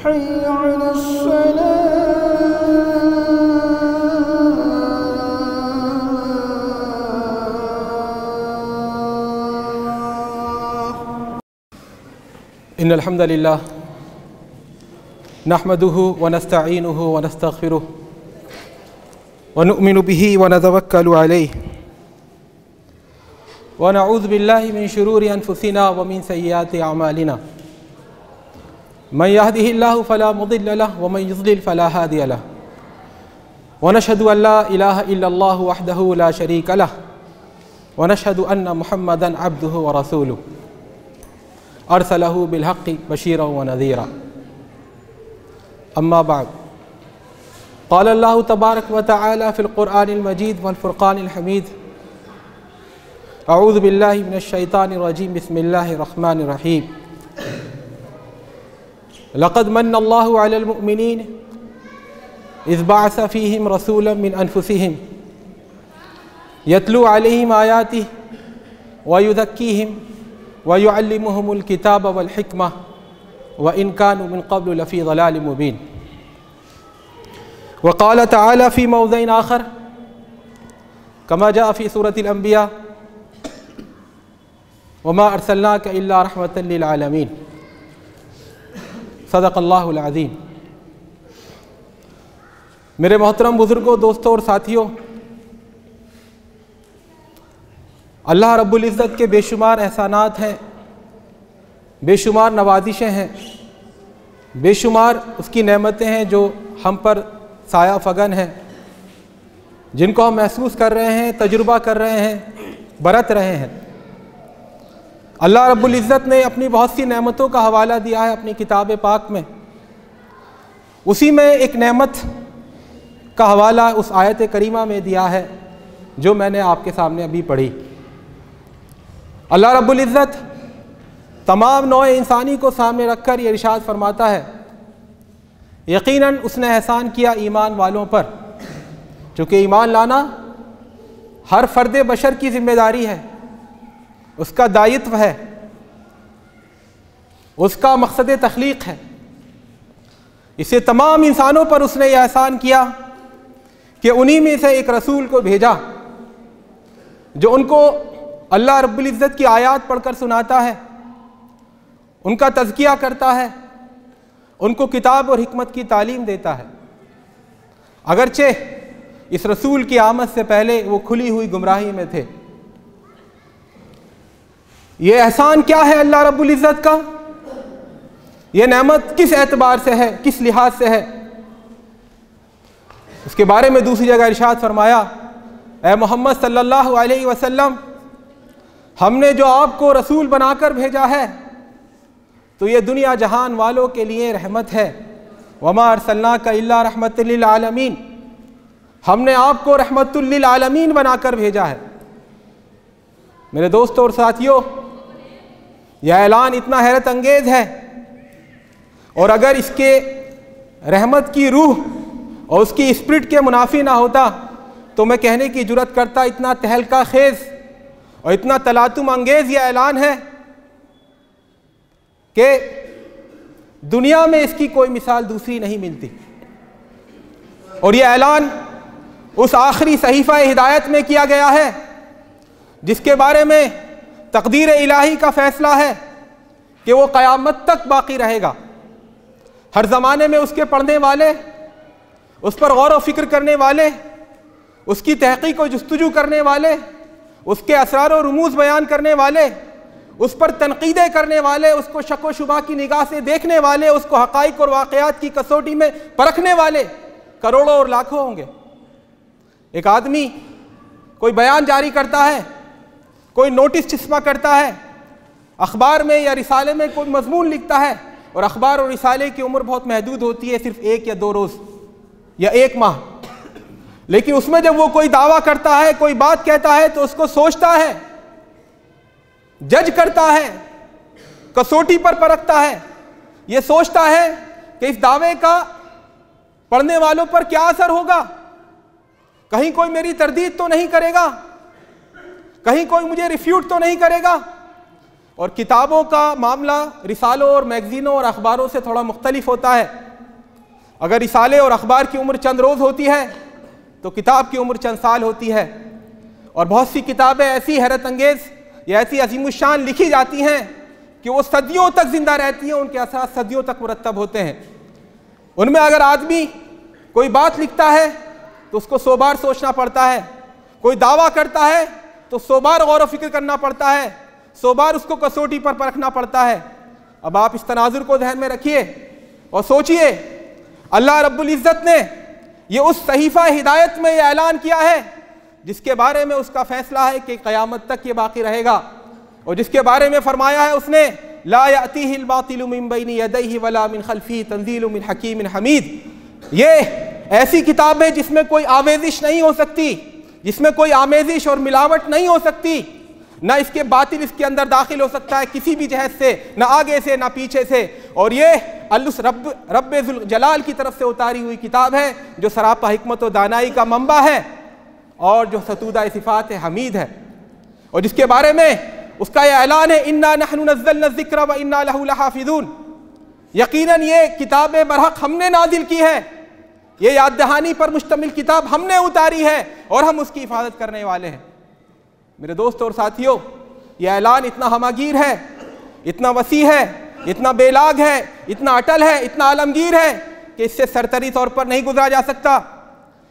हय्य अलस्सलाह। इन्नल हम्दुलिल्लाह नहमदुहु व नस्तईनुहु व नस्तगफिरुहु व नु'मिनु बिही व नतवक्कलु अलैहि व नऊज़ु बिल्लाहि मिन शुरूरि अनफुसिना व मिन सय्यिआति अमालिना मन यहदिहिल्लाहु फला मुदिल्ल लहु व मन युज़लिल फला हादिय लहु व नशहदु अन ला इलाहा इल्लल्लाहु वहदहु ला शरीका लहु व नशहदु अन्न मुहम्मदन अब्दुहु व रसूलुहु अरसलहु बिलहक़्क़ि बशीरन व नज़ीरा। अम्मा बाद, क़ाल अल्लाहु तबारक व तआला फ़िल क़ुरआनिल मजीद वल फ़ुरक़ानिल हमीद। अऊज़ु बिल्लाहि मिनश शैतानिर रजीम। बिस्मिल्लाहिर रहमानिर रहीम। लक़द मन्नल्लाहु अलल मुअमिनीन इज़ बअस फ़ीहिम रसूलन मिन अनफ़ुसिहिम यतलू अलैहिम आयातिहि व युज़क्कीहिम व युअल्लिमुहुमुल किताब वल हिकमह व इन कानू मिन क़ब्लु लफ़ी ज़लालिम मुबीन। व क़ाल तआला फ़ी मौज़िइन आख़र कमा जाअ फ़ी सूरतिल अंबिया व मा अर्सलनाका इल्ला रहमतल लिल आलमीन। सदक़ल्लाहुल अज़ीम। मेरे मोहतरम बुज़ुर्गों, दोस्तों और साथियों, अल्लाह रब्बुल इज़्ज़त के बेशुमार एहसानात हैं, बेशुमार नवाजिशें हैं, बेशुमार उसकी नेमतें हैं जो हम पर साया फ़गन हैं, जिनको हम महसूस कर रहे हैं, तजुर्बा कर रहे हैं, बरत रहे हैं। अल्लाह रब्बुल इज़्ज़त ने अपनी बहुत सी नेमतों का हवाला दिया है अपनी किताब पाक में। उसी में एक नेमत का हवाला उस आयत करीमा में दिया है जो मैंने आपके सामने अभी पढ़ी। अल्लाह रब्बुल इज़्ज़त तमाम नौ इंसानी को सामने रखकर ये इरशाद फरमाता है, यकीनन उसने एहसान किया ईमान वालों पर। चूँकि ईमान लाना हर फ़र्द बशर की ज़िम्मेदारी है, उसका दायित्व है, उसका मकसद तख्लीक़ है। इसे तमाम इंसानों पर उसने ये एहसान किया कि उन्हीं में से एक रसूल को भेजा जो उनको अल्लाह रब्बुल इज़्ज़त की आयात पढ़कर सुनाता है, उनका तज़किया करता है, उनको किताब और हिकमत की तालीम देता है। अगरचे इस रसूल की आमद से पहले वो खुली हुई गुमराही में थे। ये एहसान क्या है अल्लाह रब्बुल इज़्ज़त का? ये नेमत किस एतबार से है, किस लिहाज से है? उसके बारे में दूसरी जगह इरशाद फरमाया, ए मोहम्मद सल्लल्लाहु अलैहि वसल्लम, हमने जो आपको रसूल बनाकर भेजा है तो ये दुनिया जहान वालों के लिए रहमत है। वमा अर्सलनाका इल्ला रहमतल लिल आलमीन, हमने आपको रहमतुल लिल आलमीन बनाकर भेजा है। मेरे दोस्तों और साथियों, यह ऐलान इतना हैरत अंगेज़ है, और अगर इसके रहमत की रूह और उसकी स्पिरिट के मुनाफी ना होता तो मैं कहने की जुर्रत करता, इतना तहलका खेज़ और इतना तलातुम अंगेज़ यह ऐलान है कि दुनिया में इसकी कोई मिसाल दूसरी नहीं मिलती। और यह ऐलान उस आखिरी सहीफ़ा हिदायत में किया गया है जिसके बारे में तकदीर इलाही का फ़ैसला है कि वो क़यामत तक बाक़ी रहेगा। हर ज़माने में उसके पढ़ने वाले, उस पर गौर व फ़िक्र करने वाले, उसकी तहक़ीक़ और जुस्तजू करने वाले, उसके असरार और रुमूज़ बयान करने वाले, उस पर तनक़ीदें करने वाले, उसको शक व शुबा की निगाह से देखने वाले, उसको हक़ाइक़ और वाक़यात की कसौटी में परखने वाले करोड़ों और लाखों होंगे। एक आदमी कोई बयान जारी करता है, कोई नोटिस चिस्पा करता है, अखबार में या रिसाले में कोई मजमून लिखता है, और अखबार और रिसाले की उम्र बहुत महदूद होती है, सिर्फ 1 या 2 रोज़ या 1 माह। लेकिन उसमें जब वो कोई दावा करता है, कोई बात कहता है, तो उसको सोचता है, जज करता है, कसौटी पर परखता है, ये सोचता है कि इस दावे का पढ़ने वालों पर क्या असर होगा, कहीं कोई मेरी तरदीद तो नहीं करेगा, कहीं कोई मुझे रिफ्यूट तो नहीं करेगा, और किताबों का मामला रिसालों और मैगज़ीनों और अखबारों से थोड़ा मुख्तलिफ होता है। अगर रिसाले और अखबार की उम्र चंद रोज़ होती है तो किताब की उम्र चंद साल होती है। और बहुत सी किताबें ऐसी हैरत अंगेज़ या ऐसी अजीमुशान लिखी जाती हैं कि वो सदियों तक ज़िंदा रहती हैं, उनके असर सदियों तक मुरतब होते हैं। उनमें अगर आदमी कोई बात लिखता है तो उसको 100 बार सोचना पड़ता है, कोई दावा करता है तो 100 बार गौर व फिक्र करना पड़ता है, 100 बार उसको कसौटी पर परखना पड़ता है। अब आप इस तनाजुर को ध्यान में रखिए और सोचिए, अल्लाह रब्बुल इज़्ज़त ने ये उस सहीफ़ा हिदायत में यह ऐलान किया है जिसके बारे में उसका फैसला है कि क़यामत तक ये बाकी रहेगा, और जिसके बारे में फरमाया है उसने ला यातीहिल बातिलु मिन बैनि यदैहि वला मिन खल्फिही तंज़ीलुम मिन हकीमिन हमीद। ये ऐसी किताब है जिसमें कोई आवेजिश नहीं हो सकती, जिसमें कोई आमेजिश और मिलावट नहीं हो सकती, ना इसके बातिल इसके अंदर दाखिल हो सकता है किसी भी जहत से, ना आगे से ना पीछे से। और ये रब्बे ज़ुल जलाल की तरफ से उतारी हुई किताब है जो सरापा हिकमत और दानाई का मंबा है और जो सतूदा सिफ़ात हमीद है, और जिसके बारे में उसका यह ऐलान है इन्ना नहनु नज़्ज़लना ज़िक्र व इन्ना लहु लहाफ़िज़ून। यकीनन ये किताब बरहक़ हमने नाजिल की है, ये याद दहानी पर मुश्तमिल किताब हमने उतारी है और हम उसकी हिफाजत करने वाले हैं। मेरे दोस्तों और साथियों, यह ऐलान इतना हमागीर है, इतना वसी है, इतना बेलाग है, इतना अटल है, इतना आलमगीर है कि इससे सरतरी तौर पर नहीं गुजरा जा सकता।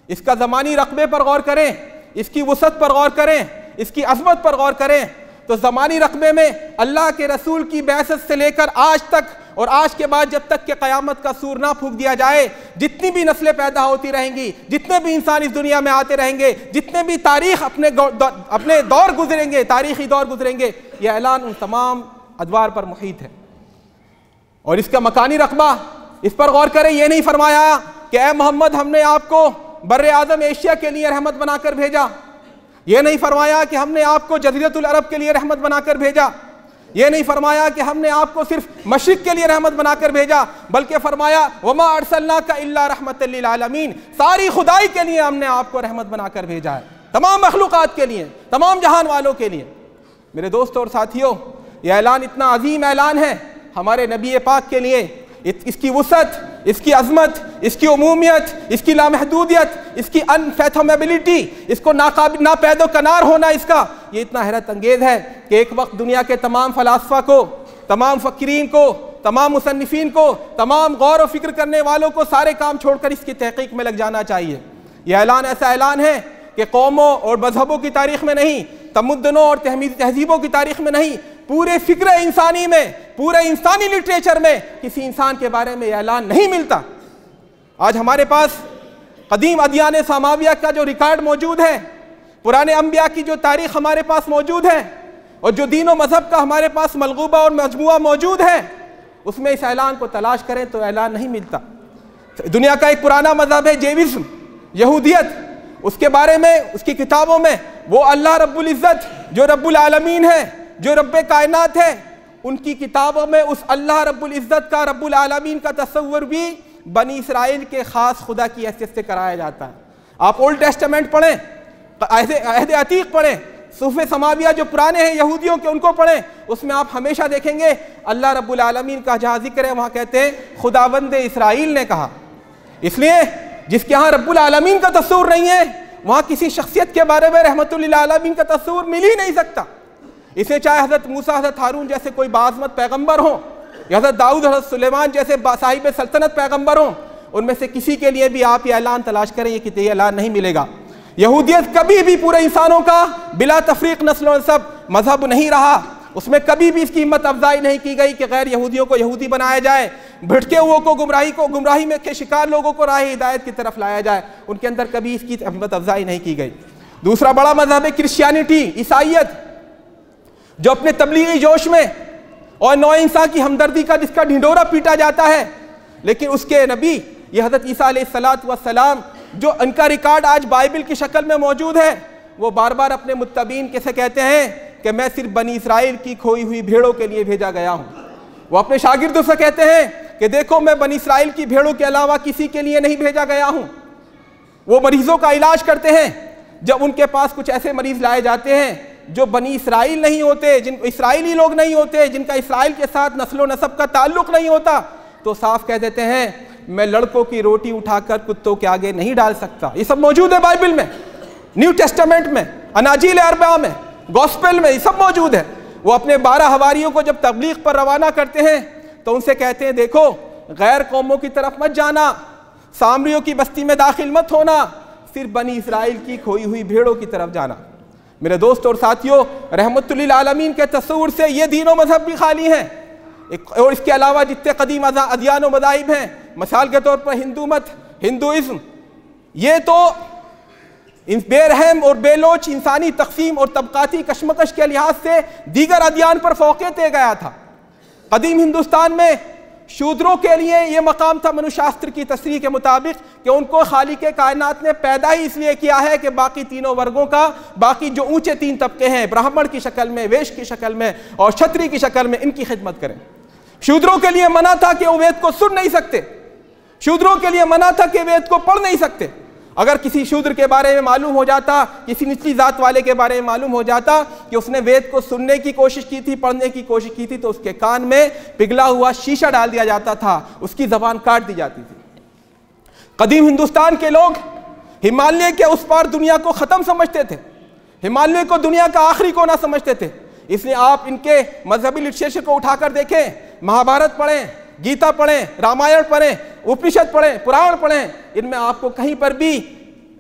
इसका ज़मानी रकबे पर गौर करें, इसकी वसअत पर गौर करें, इसकी अज़मत पर गौर करें तो ज़मानी रकबे में अल्लाह के रसूल की बैसत से लेकर आज तक और आज के बाद जब तक कि क़यामत का सूर ना फूंक दिया जाए, जितनी भी नस्लें पैदा होती रहेंगी, जितने भी इंसान इस दुनिया में आते रहेंगे, जितने भी तारीख़ अपने दौर गुजरेंगे, तारीख़ी दौर गुजरेंगे, यह ऐलान उन तमाम अदवार पर मुहीत है। और इसका मकानी रकबा, इस पर गौर करें। यह नहीं फरमाया कि ए मोहम्मद हमने आपको बर्रे आज़म एशिया के लिए रहमत बनाकर भेजा, यह नहीं फरमाया कि हमने आपको जज़ीरतुल अरब के लिए रहमत बनाकर भेजा, यह नहीं फरमाया कि हमने आपको सिर्फ मशरिक़ के लिए रहमत बनाकर भेजा, बल्कि फरमाया वमा अरसलनाका इल्ला रहमतल लिल आलमीन, सारी खुदाई के लिए हमने आपको रहमत बनाकर भेजा है, तमाम मखलूक़ात के लिए, तमाम जहान वालों के लिए। मेरे दोस्तों और साथियों, यह ऐलान इतना अजीम ऐलान है हमारे नबी पाक के लिए। इसकी वसअत, इसकी अज़मत, इसकी उमूमियत, इसकी लामहदूदियत, इसकी अनफैथमेबिलिटी, इसको नापैदो कनार होना इसका, ये इतना हैरत अंगेज़ है कि एक वक्त दुनिया के तमाम फ़लासफ़ा को, तमाम फ़कीरीन को, तमाम मुसन्निफ़ीन को, तमाम गौर व फिक्र करने वालों को सारे काम छोड़कर इसकी तहक़ीक़ में लग जाना चाहिए। यह ऐलान ऐसा ऐलान है कि कौमों और मजहबों की तारीख़ में नहीं, तमद्दुनों और तहज़ीबों की तारीख़ में नहीं, पूरे फ़िक्र इंसानी में, पूरे इंसानी लिटरेचर में किसी इंसान के बारे में यह ऐलान नहीं मिलता। आज हमारे पास कदीम अदियान समाविया का जो रिकॉर्ड मौजूद है, पुराने अंबिया की जो तारीख़ हमारे पास मौजूद है, और जो दीन व मज़हब का हमारे पास मलगूबा और मजमुआ मौजूद है, उसमें इस ऐलान को तलाश करें तो ऐलान नहीं मिलता। दुनिया का एक पुराना मज़हब है जेविज़्म, यहूदियत, उसके बारे में उसकी किताबों में वो अल्लाह रब्बुल इज़्ज़त जो रब्बुल आलमीन है, जो रब्बे कायनात है, उनकी किताबों में उस अल्लाह रब्बुल इज़्ज़त का, रब्बुल आलमीन का तस्वुर भी बनी इसराइल के ख़ास खुदा की हैसियत से कराया जाता है। आप ओल्ड टेस्टामेंट पढ़ें, अहद अतीक पढ़ें, सूफ़े समाविया जो पुराने हैं यहूदियों के, उनको पढ़ें, उसमें आप हमेशा देखेंगे अल्लाह रब्बुल आलमीन का जहाँ जिक्र है वहाँ कहते हैं खुदावंद इसराइल ने कहा। इसलिए जिसके यहाँ रब्बुल आलमीन का तस्वुर नहीं है, वहाँ किसी शख्सियत के बारे में रहमतुल लिल आलमीन का तस्वुर मिल ही नहीं सकता। इसे चाहे हज़रत मूसा, हज़रत हारून जैसे कोई बाज़मत पैगम्बर हों, या हज़रत दाऊद, हज़रत सुलेमान जैसे साहिब सल्तनत पैगम्बर हों, उनमें से किसी के लिए भी आप ये ऐलान तलाश करें, ये ऐलान नहीं मिलेगा। यहूदियत कभी भी पूरे इंसानों का बिला तफरीक नस्ल व नसब मजहब नहीं रहा, उसमें कभी भी इसकी हिम्मत अफजाई नहीं की गई कि गैर यहूदियों को यहूदी बनाया जाए, भटके हुओं को गुमराही में के शिकार लोगों को राह हिदायत की तरफ लाया जाए, उनके अंदर कभी इसकी हिम्मत अफजाई नहीं की गई। दूसरा बड़ा मजहब है क्रिश्चियनिटी, ईसाइयत, जो अपने तबलीगी जोश में और नौ इंसान की हमदर्दी का जिसका ढिंडोरा पीटा जाता है, लेकिन उसके नबी ये हज़रत ईसा अलैहिस्सलातु वस्सलाम जो उनका रिकॉर्ड आज बाइबल की शक्ल में मौजूद है, वो बार बार अपने मुत्तबीन कैसे कहते हैं कि मैं सिर्फ बनी इसराइल की खोई हुई भेड़ों के लिए भेजा गया हूँ। वो अपने शागिर्दों से कहते हैं कि देखो मैं बनी इसराइल की भेड़ों के अलावा किसी के लिए नहीं भेजा गया हूँ। वो मरीजों का इलाज करते हैं, जब उनके पास कुछ ऐसे मरीज लाए जाते हैं जो बनी इसराइल नहीं होते, जिन इसराइली लोग नहीं होते, जिनका इसराइल के साथ नस्लो नसब का ताल्लुक नहीं होता, तो साफ कह देते हैं मैं लड़कों की रोटी उठाकर कुत्तों के आगे नहीं डाल सकता। ये सब मौजूद है बाइबल में, न्यू टेस्टामेंट में, अनाजील अरबा में, गॉस्पेल में, ये सब मौजूद है। वो अपने 12 हवारियों को जब तबलीग पर रवाना करते हैं तो उनसे कहते हैं देखो गैर कौमों की तरफ मत जाना, सामरियों की बस्ती में दाखिल मत होना, सिर्फ बनी इसराइल की खोई हुई भेड़ों की तरफ जाना। मेरे दोस्त और साथियों, रहमतुल्लिल आलमीन के तस्वुर से ये दीन व मजहब भी खाली हैं। और इसके अलावा जितने कदीम अदियान व मज़ाहिब हैं, मिसाल के तौर पर हिंदू मत, हिंदुइज्म, ये तो बेरहम और बेलोच इंसानी तकसीम और तबकाती कशमकश के लिहाज से दीगर अदियान पर फौक़ियत दे गया था। कदीम हिंदुस्तान में शूद्रों के लिए ये मकाम था मनुशास्त्र की तस्रीह के मुताबिक कि उनको खालिक के कायनात ने पैदा ही इसलिए किया है कि बाकी तीनों वर्गों का, बाकी जो ऊंचे 3 तबके हैं, ब्राह्मण की शक्ल में, वेश की शक्ल में और क्षत्रिय की शक्ल में, इनकी खिदमत करें। शूद्रों के लिए मना था कि वो वेद को सुन नहीं सकते, शूद्रों के लिए मना था कि वेद को पढ़ नहीं सकते। अगर किसी शूद्र के बारे में मालूम हो जाता, किसी निचली जात वाले के बारे में मालूम हो जाता कि उसने वेद को सुनने की कोशिश की थी, पढ़ने की कोशिश की थी, तो उसके कान में पिघला हुआ शीशा डाल दिया जाता था, उसकी जबान काट दी जाती थी। कदीम हिंदुस्तान के लोग हिमालय के उस पार दुनिया को ख़त्म समझते थे, हिमालय को दुनिया का आखिरी कोना समझते थे। इसलिए आप इनके मजहबी लिटरेचर को उठाकर देखें, महाभारत पढ़ें, गीता पढ़ें, रामायण पढ़ें, उपनिषद पढ़ें, पुराण पढ़ें, इनमें आपको कहीं पर भी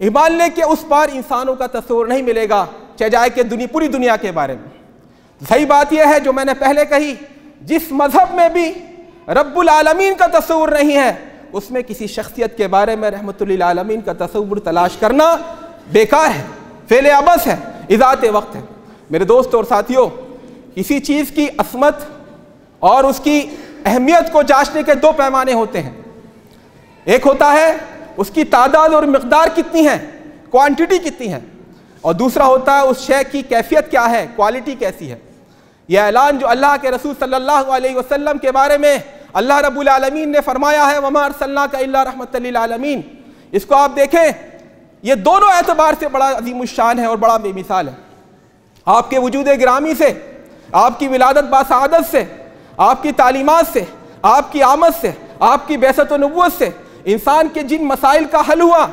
हिमालय के उस पार इंसानों का तस्वीर नहीं मिलेगा, चाहे जाए कि पूरी दुनिया के बारे में। सही बात यह है जो मैंने पहले कही, जिस मजहब में भी रब्बुल आलमीन का तस्वीर नहीं है, उसमें किसी शख्सियत के बारे में रहमतुल्लिल आलमीन का तस्वीर तलाश करना बेकार है, फेले अबस है, इज़ाते वक्त है। मेरे दोस्त और साथियों, किसी चीज़ की असमत और उसकी अहमियत को जांचने के 2 पैमाने होते हैं। एक होता है उसकी तादाद और मिकदार कितनी है, क्वांटिटी कितनी है, और दूसरा होता है उस शय की कैफियत क्या है, क्वालिटी कैसी है। यह ऐलान जो अल्लाह के रसूल सल्लल्लाहु अलैहि वसल्लम के बारे में अल्लाह रब्बुल आलमीन ने फरमाया है, वमा अरसलनाका इल्ला रहमतल लिल आलमीन, इसको आप देखें, ये दोनों एतबार से बड़ा अज़ीमुश्शान है और बड़ा बेमिसाल है। आपके वजूद गिरामी से, आपकी विलादत बासआदत से, आपकी तालीमात से, आपकी आमद से, आपकी बैसत व नबुव्वत से इंसान के जिन मसाइल का हल हुआ,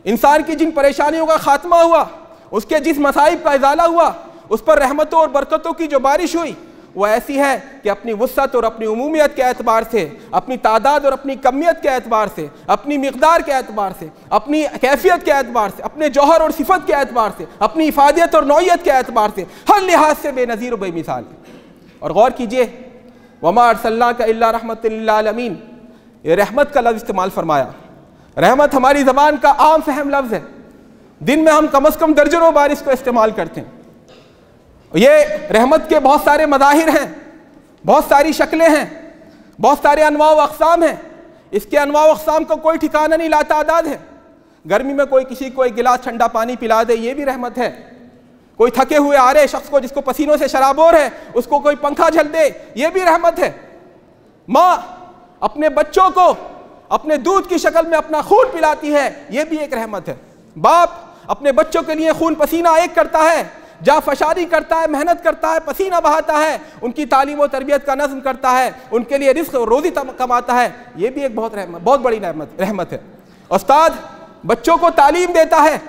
इंसान की जिन परेशानियों का खात्मा हुआ, उसके जिस मसाइब का इजाला हुआ, उस पर रहमतों और बरकतों की जो बारिश हुई, वो ऐसी है कि अपनी वुसअत और अपनी उमूमियत के एतबार से, अपनी तादाद और अपनी कमियत के एतबार से, अपनी मिकदार के एतबार से, अपनी कैफियत के एतबार से, अपने जौहर और सिफत के एतबार से, अपनी इफादियत और नौइयत के एतबार से हर लिहाज से बेनज़ीर व बेमिसाल है। और गौर कीजिए, वमा अरसलनाका इल्ला रहमतल लिल आलमीन, ये रहमत का लफ्ज़ इस्तेमाल फरमाया। रहमत हमारी ज़बान का आम फहम लफ्ज़ है, दिन में हम कम अज़ कम दर्जनों बार इसको इस्तेमाल करते हैं। ये रहमत के बहुत सारे मज़ाहिर हैं, बहुत सारी शक्लें हैं, बहुत सारे अनवा व अक़साम हैं। इसके अनवा व अक़साम का कोई ठिकाना नहीं, लातादाद है। गर्मी में कोई किसी को एक गिलास ठंडा पानी पिला दे, ये भी रहमत है। कोई थके हुए आ रहे शख्स को, जिसको पसीनों से शराबोर है, उसको कोई पंखा झल दे, ये भी रहमत है। माँ अपने बच्चों को अपने दूध की शक्ल में अपना खून पिलाती है, ये भी एक रहमत है। बाप अपने बच्चों के लिए खून पसीना एक करता है, जाफशारी करता है, मेहनत करता है, पसीना बहाता है, उनकी तालीम और तरबियत का नज़्म करता है, उनके लिए रिज़्क़ और रोज़ी कमाता है, ये भी एक बहुत बड़ी रहमत है। उस्ताद बच्चों को तालीम देता है,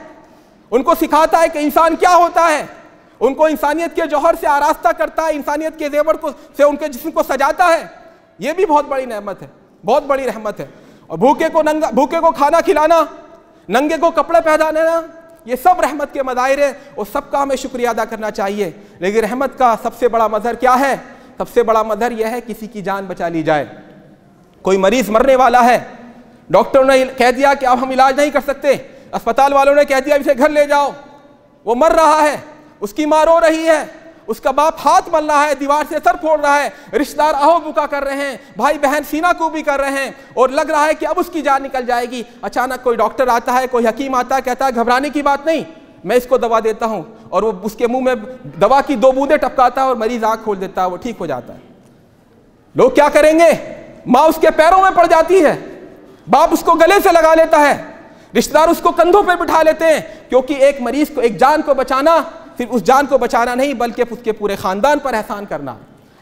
उनको सिखाता है कि इंसान क्या होता है, उनको इंसानियत के जौहर से आरास्ता करता है, इंसानियत के जेवर को से उनके जिस्म को सजाता है, ये भी बहुत बड़ी नेमत है, बहुत बड़ी रहमत है। और भूखे को खाना खिलाना, नंगे को कपड़े पहनाना, ये सब रहमत के मज़ाहिर है और सबका हमें शुक्रिया अदा करना चाहिए। लेकिन रहमत का सबसे बड़ा मज़हर क्या है? सबसे बड़ा मज़हर यह है किसी की जान बचा ली जाए। कोई मरीज़ मरने वाला है, डॉक्टर ने कह दिया कि अब हम इलाज नहीं कर सकते, अस्पताल वालों ने कह दिया इसे घर ले जाओ, वो मर रहा है, उसकी माँ रो रही है, उसका बाप हाथ मल रहा है, दीवार से सर फोड़ रहा है, रिश्तेदार आहो बुका कर रहे हैं, भाई बहन सीना कूबी कर रहे हैं और लग रहा है कि अब उसकी जान निकल जाएगी। अचानक कोई डॉक्टर आता है, कोई हकीम आता है, कहता है घबराने की बात नहीं, मैं इसको दवा देता हूँ, और वो उसके मुंह में दवा की 2 बूंदें टपकाता है और मरीज आँख खोल देता है, वो ठीक हो जाता है। लोग क्या करेंगे? माँ उसके पैरों में पड़ जाती है, बाप उसको गले से लगा लेता है, रिश्तेदार उसको कंधों पर बिठा लेते हैं, क्योंकि एक मरीज को, एक जान को बचाना सिर्फ उस जान को बचाना नहीं बल्कि उसके पूरे ख़ानदान पर एहसान करना।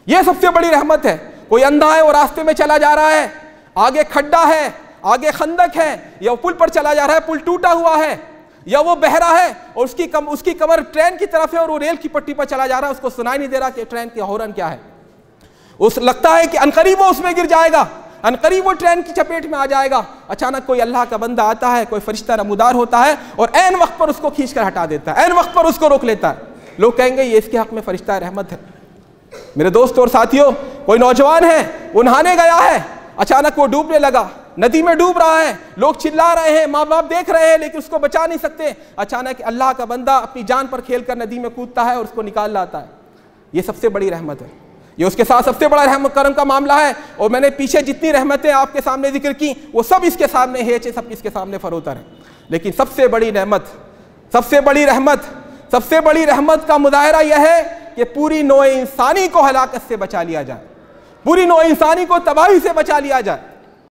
यह सबसे बड़ी रहमत है। कोई अंधा है और रास्ते में चला जा रहा है, आगे खड्डा है, आगे खंदक है, या पुल पर चला जा रहा है, पुल टूटा हुआ है, या वो बहरा है और उसकी कमर ट्रेन की तरफ है और वो रेल की पट्टी पर चला जा रहा है, उसको सुनाई नहीं दे रहा कि ट्रेन का हॉर्न क्या है। लगता है कि अनकरीब वो उसमें गिर जाएगा, अनकरीब वो ट्रेन की चपेट में आ जाएगा। अचानक कोई अल्लाह का बंदा आता है, कोई फरिश्ता नमूदार होता है और ऐन वक्त पर उसको खींच कर हटा देता है, ऐन वक्त पर उसको रोक लेता है। लोग कहेंगे ये इसके हक में फरिश्ता रहमत है। मेरे दोस्तों और साथियों, कोई नौजवान है, वो नहाने गया है, अचानक वो डूबने लगा, नदी में डूब रहा है, लोग चिल्ला रहे हैं, माँ बाप देख रहे हैं लेकिन उसको बचा नहीं सकते। अचानक अल्लाह का बंदा अपनी जान पर खेलकर नदी में कूदता है और उसको निकाल लाता है। ये सबसे बड़ी रहमत है, ये उसके साथ सबसे बड़ा रहमत करम का मामला है। और मैंने पीछे जितनी रहमतें आपके सामने जिक्र की वो सब इसके सामने है, सब इसके सामने फरोतर है। लेकिन सबसे बड़ी रहमत, सबसे बड़ी रहमत, सबसे बड़ी रहमत का मुजाहरा यह है कि पूरी नौ इंसानी को हलाकत से बचा लिया जाए, पूरी नौ इंसानी को तबाही से बचा लिया जाए।